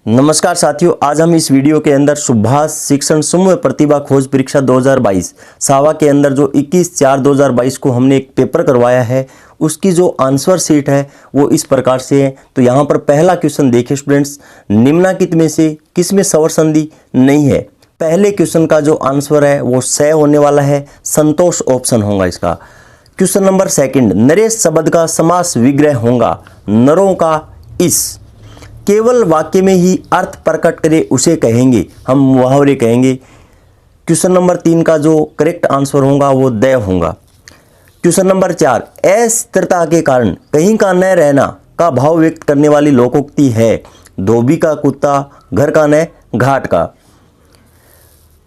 नमस्कार साथियों, आज हम इस वीडियो के अंदर सुभाष शिक्षण समूह प्रतिभा खोज परीक्षा 2022 सावा के अंदर जो 21/4/2022 को हमने एक पेपर करवाया है उसकी जो आंसर शीट है वो इस प्रकार से है। तो यहाँ पर पहला क्वेश्चन देखिए स्टूडेंट्स, निम्नलिखित में से किसमें स्वर संधि नहीं है। पहले क्वेश्चन का जो आंसर है वो स होने वाला है, संतोष ऑप्शन होगा इसका। क्वेश्चन नंबर सेकंड, नरेश शब्द का समास विग्रह होगा नरों का इस। केवल वाक्य में ही अर्थ प्रकट करे उसे कहेंगे हम मुहावरे कहेंगे। क्वेश्चन नंबर 3 का जो करेक्ट आंसर होगा वो द होगा। क्वेश्चन नंबर 4, अस्थिरता के कारण कहीं का न रहना का भाव व्यक्त करने वाली लोकोक्ति है धोबी का कुत्ता घर का न घाट का।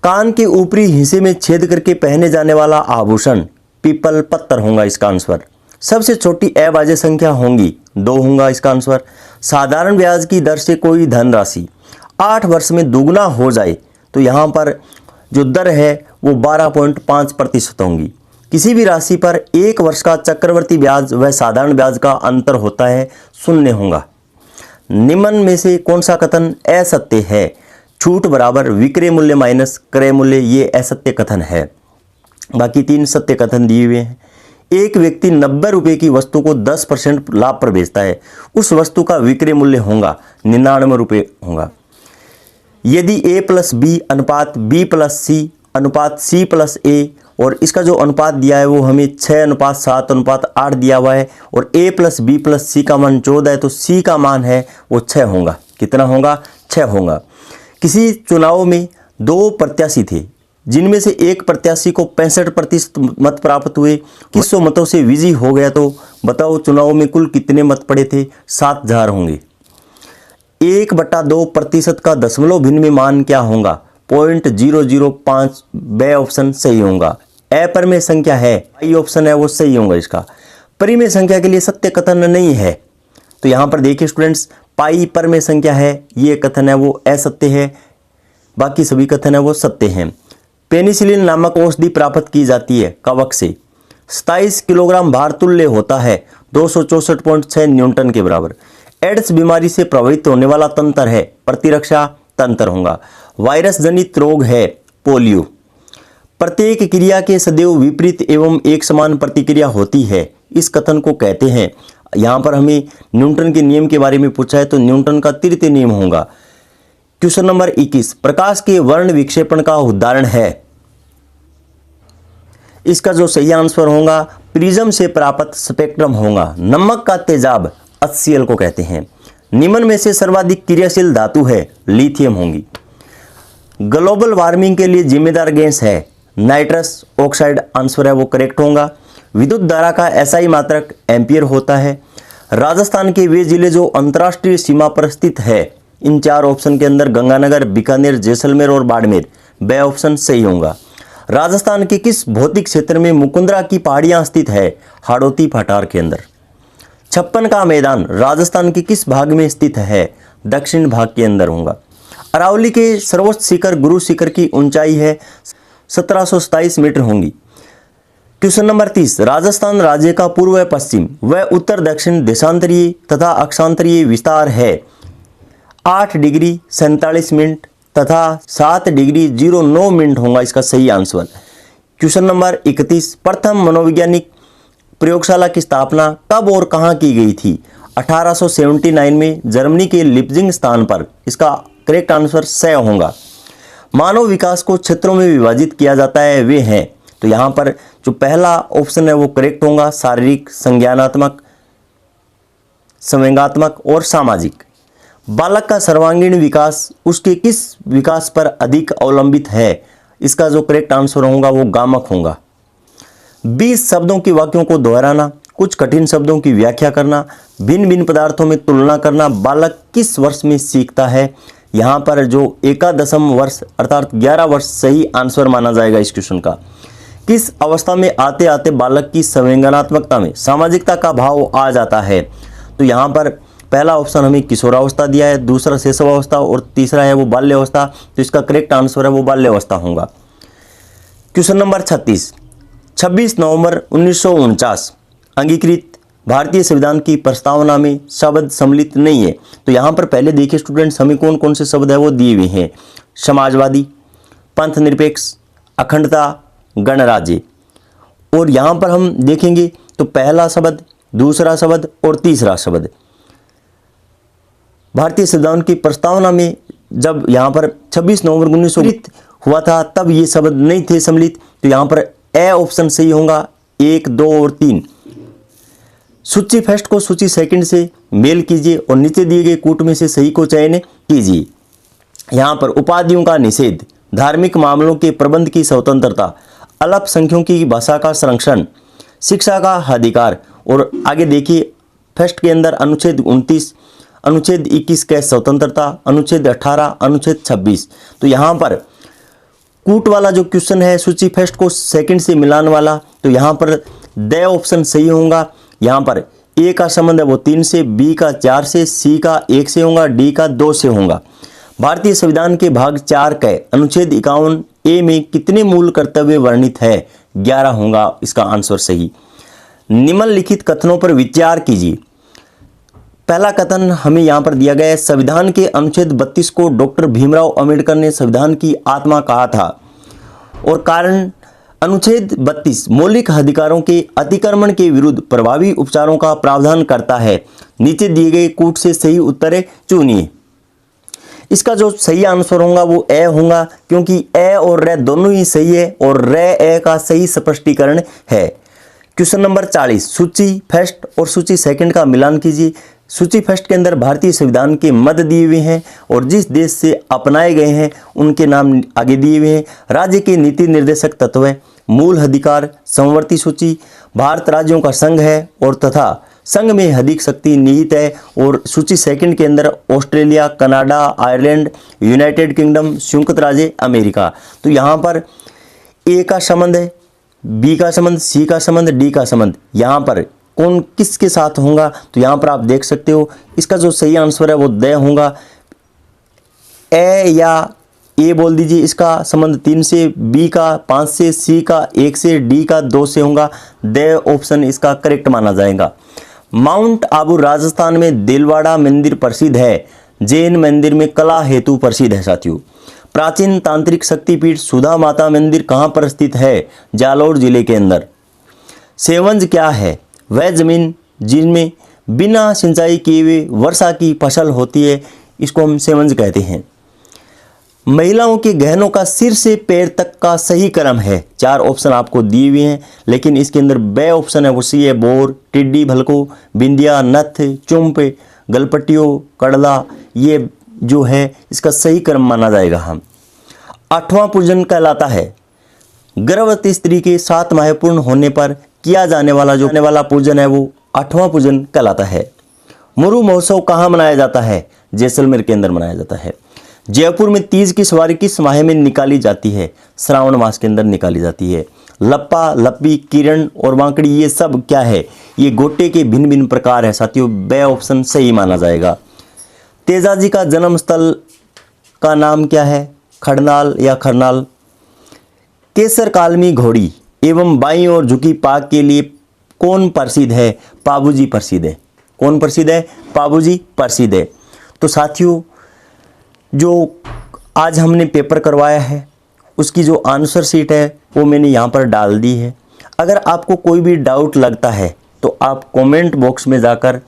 कान के ऊपरी हिस्से में छेद करके पहने जाने वाला आभूषण पीपल पत्थर होगा इसका आंसर। सबसे छोटी अभाज्य संख्या होंगी 2 होगा इसका आंसर। साधारण ब्याज की दर से कोई धनराशि 8 वर्ष में दुगना हो जाए तो यहाँ पर जो दर है वो 12.5% होंगी। किसी भी राशि पर 1 वर्ष का चक्रवर्ती ब्याज व साधारण ब्याज का अंतर होता है 0 होगा। निम्न में से कौन सा कथन असत्य है। छूट बराबर विक्रय मूल्य माइनस क्रय मूल्य, ये असत्य कथन है। बाकी 3 सत्य कथन दिए हुए हैं। एक व्यक्ति 90 रुपये की वस्तु को 10% लाभ पर बेचता है, उस वस्तु का विक्रय मूल्य होगा 99 रुपये होगा। यदि A+B अनुपात B+C अनुपात C+A और इसका जो अनुपात दिया है वो हमें 6:7:8 दिया हुआ है और A+B+C का मान 14 है तो C का मान है वो 6 होगा। कितना होगा? 6 होगा। किसी चुनाव में 2 प्रत्याशी थे जिनमें से एक प्रत्याशी को 65% मत प्राप्त हुए, 100 मतों से विजयी हो गया। तो बताओ चुनाव में कुल कितने मत पड़े थे? 7000 होंगे। 1/2% का दशमलव भिन्न में मान क्या होगा? 0.005। ब ऑप्शन सही होगा। अपरिमेय संख्या है, आई ऑप्शन है वो सही होगा इसका। परिमेय संख्या के लिए सत्य कथन नहीं है तो यहाँ पर देखिए स्टूडेंट्स, पाई परिमेय संख्या है, ये कथन है वो असत्य है, बाकी सभी कथन है वो सत्य हैं। पेनिसिलिन नामक औषधि प्राप्त की जाती है कवक से। 27 किलोग्राम भार तुल्य होता है 264.6 न्यूटन के बराबर। एड्स बीमारी से प्रभावित होने वाला तंत्र है प्रतिरक्षा तंत्र होगा। वायरस जनित रोग है पोलियो। प्रत्येक क्रिया के सदैव विपरीत एवं एक समान प्रतिक्रिया होती है, इस कथन को कहते हैं। यहाँ पर हमें न्यूटन के नियम के बारे में पूछा है तो न्यूटन का तृतीय नियम होगा। क्वेश्चन नंबर 21, प्रकाश के वर्ण विक्षेपण का उदाहरण है। इसका जो सही आंसर होगा प्रिज्म से प्राप्त स्पेक्ट्रम होगा। नमक का तेजाब HCl को कहते हैं। निम्न में से सर्वाधिक क्रियाशील धातु है लिथियम होगी। ग्लोबल वार्मिंग के लिए जिम्मेदार गैस है नाइट्रस ऑक्साइड, आंसर है वो करेक्ट होगा। विद्युत धारा का SI मात्रक एम्पियर होता है। राजस्थान के वे जिले जो अंतर्राष्ट्रीय सीमा पर स्थित है, इन 4 ऑप्शन के अंदर गंगानगर, बीकानेर, जैसलमेर और बाड़मेर, ब ऑप्शन सही होगा। राजस्थान के किस भौतिक क्षेत्र में मुकुंदरा की पहाड़ियां स्थित है? हाड़ौती पठार के अंदर। 56 का मैदान राजस्थान के किस भाग में स्थित है? दक्षिण भाग के अंदर होगा। अरावली के सर्वोच्च शिखर गुरु शिखर की ऊंचाई है 1727 मीटर होगी। क्वेश्चन नंबर 30, राजस्थान राज्य का पूर्व पश्चिम व उत्तर दक्षिण देशांतरीय तथा अक्षांतरीय विस्तार है 8 डिग्री 47 मिनट तथा 7 डिग्री 09 मिनट होगा इसका सही आंसर। क्वेश्चन नंबर 31, प्रथम मनोवैज्ञानिक प्रयोगशाला की स्थापना कब और कहां की गई थी? 1879 में जर्मनी के लिप्जिंग स्थान पर, इसका करेक्ट आंसर स होगा। मानव विकास को क्षेत्रों में विभाजित किया जाता है, वे हैं तो यहाँ पर जो पहला ऑप्शन है वो करेक्ट होगा, शारीरिक, संज्ञानात्मक, संवेगात्मक और सामाजिक। बालक का सर्वांगीण विकास उसके किस विकास पर अधिक अवलंबित है? इसका जो करेक्ट आंसर होगा वो गामक होगा। 20 शब्दों की वाक्यों को दोहराना, कुछ कठिन शब्दों की व्याख्या करना, भिन्न भिन्न पदार्थों में तुलना करना बालक किस वर्ष में सीखता है? यहाँ पर जो 1.5 वर्ष अर्थात 11 वर्ष सही आंसर माना जाएगा इस क्वेश्चन का। किस अवस्था में आते आते बालक की संवेदनात्मकता में सामाजिकता का भाव आ जाता है? तो यहाँ पर पहला ऑप्शन हमें किशोरावस्था दिया है, दूसरा शैशवावस्था और तीसरा है वो बाल्यावस्था, तो इसका करेक्ट आंसर है वो बाल्यावस्था होगा। क्वेश्चन नंबर 36, 26 नवंबर 1949 अंगीकृत भारतीय संविधान की प्रस्तावना में शब्द सम्मिलित नहीं है। तो यहाँ पर पहले देखिए स्टूडेंट्स, हमें कौन कौन से शब्द है वो दिए हुए हैं। समाजवादी, पंथ निरपेक्ष, अखंडता, गणराज्य। और यहाँ पर हम देखेंगे तो पहला शब्द, दूसरा शब्द और तीसरा शब्द भारतीय संविधान की प्रस्तावना में जब यहाँ पर 26 नवंबर 1900 हुआ था तब ये शब्द नहीं थे सम्मिलित। तो यहाँ पर ए ऑप्शन सही होगा, 1, 2 और 3। सूची फर्स्ट को सूची सेकंड से मेल कीजिए और नीचे दिए गए कूट में से सही को चयन कीजिए। यहाँ पर उपाधियों का निषेध, धार्मिक मामलों के प्रबंध की स्वतंत्रता, अल्पसंख्यकों की भाषा का संरक्षण, शिक्षा का अधिकार। और आगे देखिए फर्स्ट के अंदर अनुच्छेद 29, अनुच्छेद 21 का स्वतंत्रता, अनुच्छेद 18, अनुच्छेद 26। तो यहाँ पर कूट वाला जो क्वेश्चन है सूची फर्स्ट को सेकंड से मिलाने वाला, तो यहाँ पर द ऑप्शन सही होगा। यहाँ पर ए का संबंध है वो 3 से, बी का 4 से, सी का 1 से होगा, डी का 2 से होगा। भारतीय संविधान के भाग 4 के अनुच्छेद 51 ए में कितने मूल कर्तव्य वर्णित है? 11 होगा इसका आंसर सही। निम्नलिखित कथनों पर विचार कीजिए। पहला कथन हमें यहाँ पर दिया गया है, संविधान के अनुच्छेद 32 को डॉक्टर भीमराव अंबेडकर ने संविधान की आत्मा कहा था। और कारण, अनुच्छेद 32 मौलिक अधिकारों के अतिक्रमण के विरुद्ध प्रभावी उपचारों का प्रावधान करता है। नीचे दिए गए कूट से सही उत्तर चुनिए। इसका जो सही आंसर होगा वो ए होगा, क्योंकि ए और रे दोनों ही सही है और रे ए का सही स्पष्टीकरण है। क्वेश्चन नंबर 40, सूची फर्स्ट और सूची सेकंड का मिलान कीजिए। सूची फर्स्ट के अंदर भारतीय संविधान के मद दिए हुए हैं और जिस देश से अपनाए गए हैं उनके नाम आगे दिए हुए हैं। राज्य के नीति निर्देशक तत्व, मूल अधिकार, समवर्ती सूची, भारत राज्यों का संघ है और तथा संघ में अधिक शक्ति निहित है। और सूची सेकंड के अंदर Australia, Canada, Ireland, United kingdom, संयुक्त राज्य अमेरिका। तो यहाँ पर ए का संबंध है, बी का संबंध, सी का संबंध, डी का संबंध, यहाँ पर कौन किसके साथ होगा? तो यहाँ पर आप देख सकते हो इसका जो सही आंसर है वो द होगा। ए या ए बोल दीजिए, इसका संबंध 3 से, बी का 5 से, सी का 1 से, डी का 2 से होगा। द ऑप्शन इसका करेक्ट माना जाएगा। माउंट आबू राजस्थान में दिलवाड़ा मंदिर प्रसिद्ध है। जैन मंदिर में कला हेतु प्रसिद्ध है साथियों। प्राचीन तांत्रिक शक्तिपीठ सुधा माता मंदिर कहाँ पर स्थित है? जालौर जिले के अंदर। सेवंज क्या है? वह जमीन जिनमें बिना सिंचाई किए हुए वर्षा की फसल होती है, इसको हम सेवंज कहते हैं। महिलाओं के गहनों का सिर से पैर तक का सही क्रम है। 4 ऑप्शन आपको दिए हुए हैं, लेकिन इसके अंदर बे ऑप्शन है वो सी है। बोर, टिड्डी, भलको, बिंदिया, नथ, चुंप, गलपट्टियों, कड़ला, ये जो है इसका सही क्रम माना जाएगा। हम 8वां पूजन कहलाता है। गर्भवती स्त्री के 7 माह पूर्ण होने पर किया जाने वाला पूजन है वो 8वां पूजन कहलाता है। मुरु महोत्सव कहाँ मनाया जाता है? जैसलमेर के अंदर मनाया जाता है। जयपुर में तीज की सवारी किस माह में निकाली जाती है? श्रावण मास के अंदर निकाली जाती है। लप्पा, लप्पी, किरण और वांकड़ी ये सब क्या है? ये गोटे के भिन्न भिन्न प्रकार है साथियों। बे ऑप्शन सही माना जाएगा। तेजाजी का जन्म स्थल का नाम क्या है? खड़नाल या खरनाल। केसर कालमी घोड़ी एवं बाईं ओर झुकी पाग के लिए कौन प्रसिद्ध है? पाबूजी प्रसिद्ध है। कौन प्रसिद्ध है? पाबूजी प्रसिद्ध है। तो साथियों जो आज हमने पेपर करवाया है उसकी जो आंसर शीट है वो मैंने यहाँ पर डाल दी है। अगर आपको कोई भी डाउट लगता है तो आप कमेंट बॉक्स में जाकर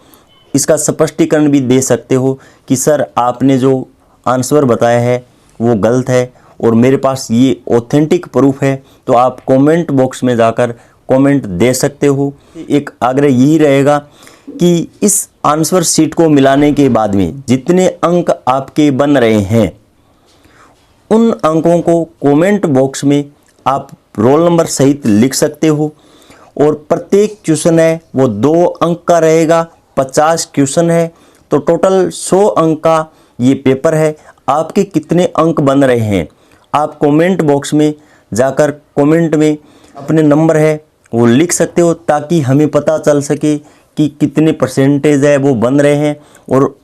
इसका स्पष्टीकरण भी दे सकते हो कि सर आपने जो आंसर बताया है वो गलत है और मेरे पास ये ऑथेंटिक प्रूफ है। तो आप कमेंट बॉक्स में जाकर कमेंट दे सकते हो। एक आग्रह यही रहेगा कि इस आंसर शीट को मिलाने के बाद में जितने अंक आपके बन रहे हैं उन अंकों को कमेंट बॉक्स में आप रोल नंबर सहित लिख सकते हो। और प्रत्येक क्वेश्चन है वो 2 अंक का रहेगा। 50 क्वेश्चन है तो टोटल 100 अंक का ये पेपर है। आपके कितने अंक बन रहे हैं आप कमेंट बॉक्स में जाकर कमेंट में अपने नंबर है वो लिख सकते हो, ताकि हमें पता चल सके कि कितने परसेंटेज है वो बन रहे हैं। और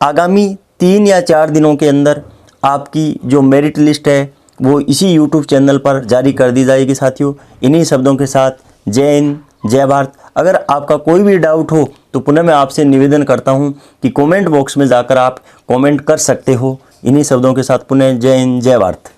आगामी 3 या 4 दिनों के अंदर आपकी जो मेरिट लिस्ट है वो इसी यूट्यूब चैनल पर जारी कर दी जाएगी साथियों। इन्हीं शब्दों के साथ जय हिंद, जय भारत। अगर आपका कोई भी डाउट हो तो पुनः मैं आपसे निवेदन करता हूं कि कमेंट बॉक्स में जाकर आप कमेंट कर सकते हो। इन्हीं शब्दों के साथ पुनः जय हिंद, जय भारत।